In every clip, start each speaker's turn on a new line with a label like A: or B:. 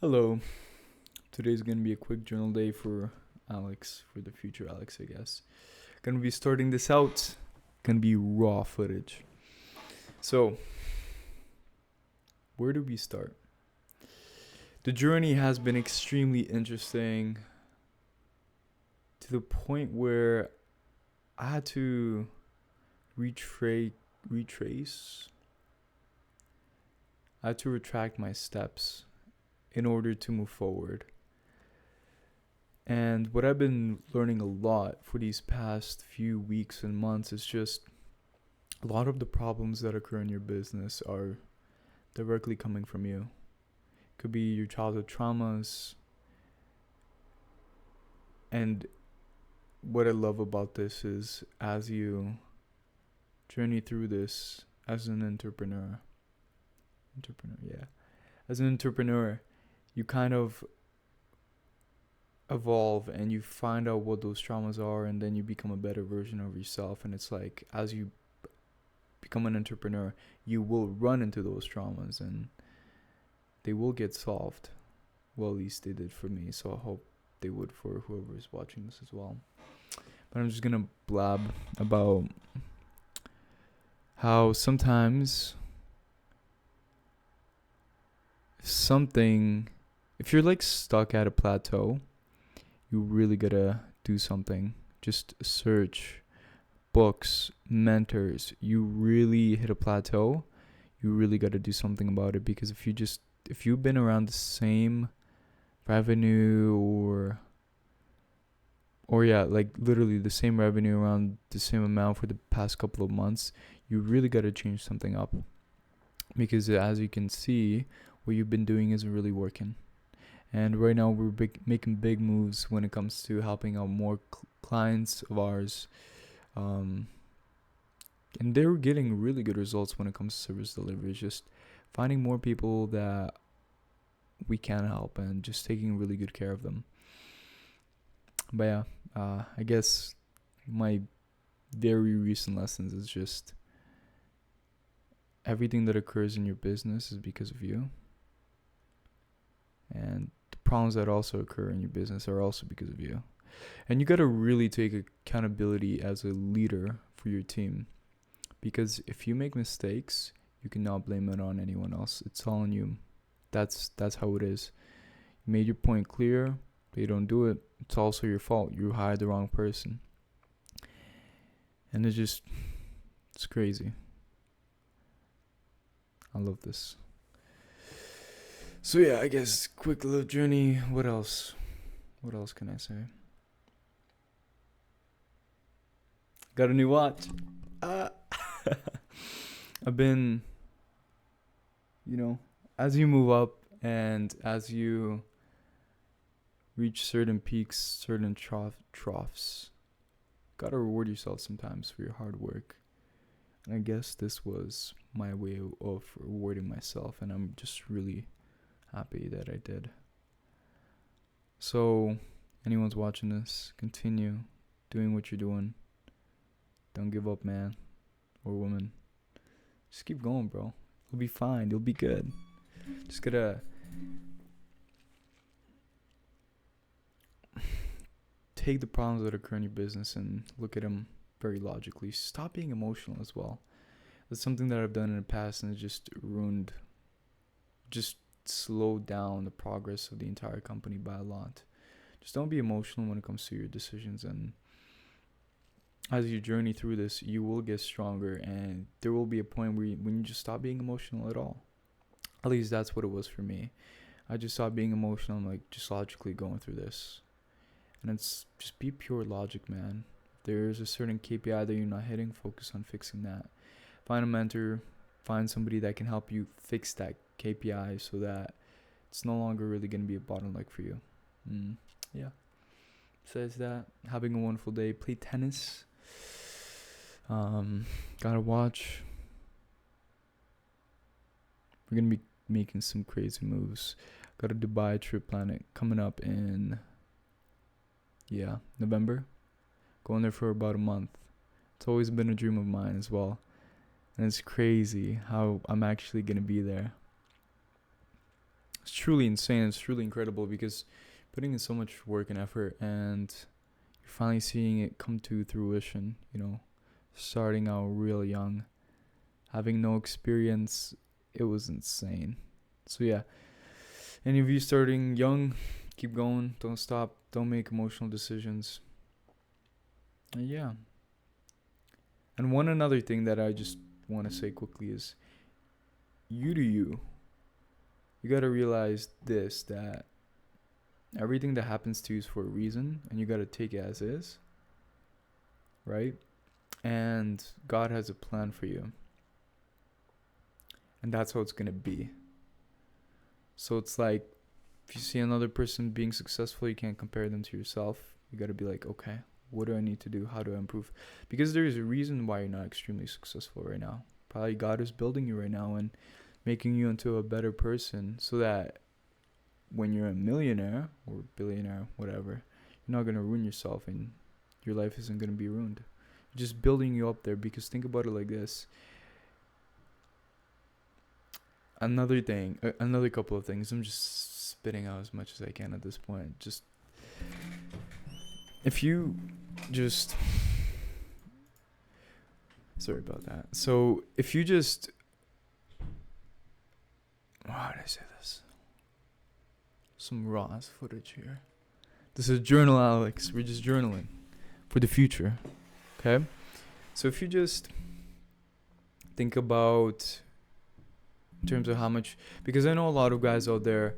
A: Hello. Today's gonna be a quick journal day for Alex, for the future Alex, I guess. Gonna be starting this out. Gonna be raw footage. So, where do we start? The journey has been extremely interesting to the point where I had to retrace. I had to retract my steps in order to move forward. And what I've been learning a lot for these past few weeks and months is just a lot of the problems that occur in your business are directly coming from you. Could be your childhood traumas. And what I love about this is as you journey through this as an as an entrepreneur, you kind of evolve and you find out what those traumas are, and then you become a better version of yourself. And it's like as you become an entrepreneur, you will run into those traumas and they will get solved. Well, at least they did for me, so I hope they would for whoever is watching this as well. But I'm just gonna blab about how sometimes if you're like stuck at a plateau, you really gotta do something. Just search books, mentors. You really hit a plateau, you really gotta do something about it, because if you've been around the same revenue or yeah, like literally the same revenue around the same amount for the past couple of months, you really gotta change something up. Because as you can see, what you've been doing isn't really working. And right now we're making big moves when it comes to helping out more clients of ours. And they're getting really good results when it comes to service delivery. It's just finding more people that we can help and just taking really good care of them. But yeah, I guess my very recent lessons is just everything that occurs in your business is because of you. And the problems that also occur in your business are also because of you. And you got to really take accountability as a leader for your team. Because if you make mistakes, you cannot blame it on anyone else. It's all on you. That's how it is. You made your point clear, they don't do it. It's also your fault. You hired the wrong person. And it's crazy. I love this. So yeah, I guess quick little journey. What else? What else can I say? Got a new watch. I've been, as you move up and as you reach certain peaks, certain troughs, gotta reward yourself sometimes for your hard work. And I guess this was my way of rewarding myself, and I'm just really happy that I did. So, anyone's watching this, continue doing what you're doing. Don't give up, man or woman. Just keep going, bro. You'll be fine. You'll be good. Just gotta take the problems that occur in your business and look at them very logically. Stop being emotional as well. That's something that I've done in the past, and it just slowed down the progress of the entire company by a lot. Just don't be emotional when it comes to your decisions, and as you journey through this, you will get stronger, and there will be a point when you just stop being emotional at all. At least that's what it was for me. I just stopped being emotional and like just logically going through this. And it's just be pure logic, man. If there's a certain KPI that you're not hitting, focus on fixing that. Find a mentor, find somebody that can help you fix that KPI so that it's no longer really going to be a bottleneck for you. Yeah. Besides that, having a wonderful day. Play tennis. Gotta watch. We're going to be making some crazy moves. Got a Dubai trip planned coming up in November. Going there for about a month. It's always been a dream of mine as well. And it's crazy how I'm actually going to be there. It's truly insane. It's truly incredible because putting in so much work and effort, and you're finally seeing it come to fruition. Starting out real young, having no experience, it was insane. So yeah, any of you starting young, keep going. Don't stop. Don't make emotional decisions. And yeah. And one another thing that I just want to say quickly is, you do you. You got to realize this, that everything that happens to you is for a reason, and you got to take it as is, right? And God has a plan for you. And that's how it's going to be. So it's like, if you see another person being successful, you can't compare them to yourself. You got to be like, okay, what do I need to do? How do I improve? Because there is a reason why you're not extremely successful right now. Probably God is building you right now and making you into a better person, so that when you're a millionaire or billionaire, whatever, you're not going to ruin yourself and your life isn't going to be ruined. Just building you up there. Because think about it like this. Another couple of things. I'm just spitting out as much as I can at this point. Just, if you just, sorry about that. So if you just, how did I say this? Some raw footage here. This is Journal Alex. We're just journaling for the future. Okay? So if you just think about, in terms of how much, because I know a lot of guys out there,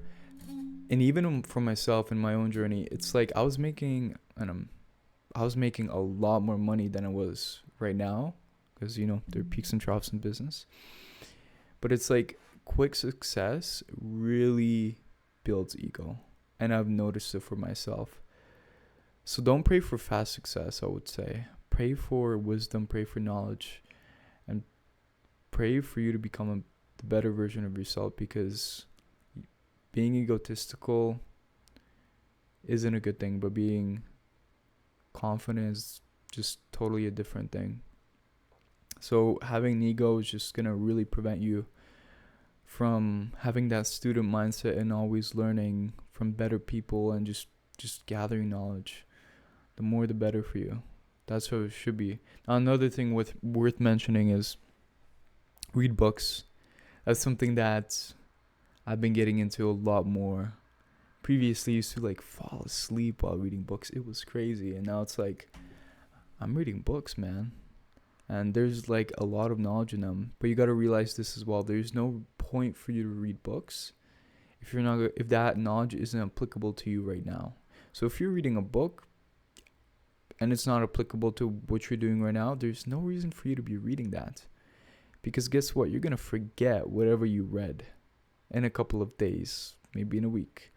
A: and even for myself in my own journey, it's like I was making a lot more money than I was right now, because there are peaks and troughs in business. But it's like quick success really builds ego, and I've noticed it for myself. So don't pray for fast success, I would say. Pray for wisdom, pray for knowledge, and pray for you to become the better version of yourself, because being egotistical isn't a good thing, but being confident is just totally a different thing. So having an ego is just going to really prevent you from having that student mindset and always learning from better people and just gathering knowledge. The more the better for you. That's how it should be. Now, another thing worth mentioning is read books. That's something that I've been getting into a lot more. Previously, I used to fall asleep while reading books. It was crazy. And now it's like, I'm reading books, man. And there's a lot of knowledge in them. But you got to realize this as well. There's no point for you to read books if that knowledge isn't applicable to you right now. So if you're reading a book and it's not applicable to what you're doing right now, there's no reason for you to be reading that. Because guess what? You're going to forget whatever you read in a couple of days, maybe in a week.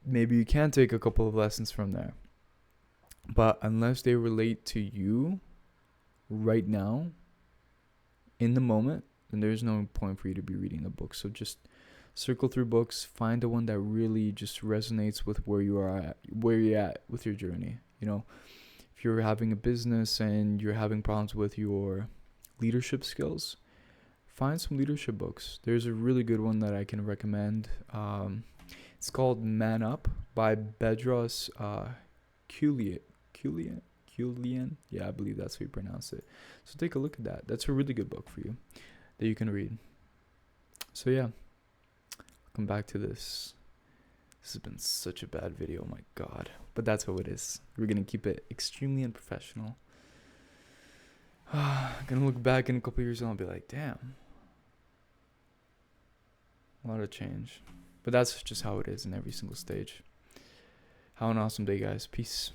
A: Maybe you can take a couple of lessons from there. But unless they relate to you right now, in the moment, then there's no point for you to be reading the book. So just circle through books, find the one that really just resonates with where you're at with your journey. If you're having a business and you're having problems with your leadership skills, find some leadership books. There's a really good one that I can recommend. It's called Man Up by Bedros Keuilian. Yeah, I believe that's how you pronounce it. So take a look at that. That's a really good book for you that you can read. So yeah, I'll come back to this. This has been such a bad video, my God. But that's how it is. We're going to keep it extremely unprofessional. I'm going to look back in a couple years and I'll be like, damn. A lot of change. But that's just how it is in every single stage. Have an awesome day, guys. Peace.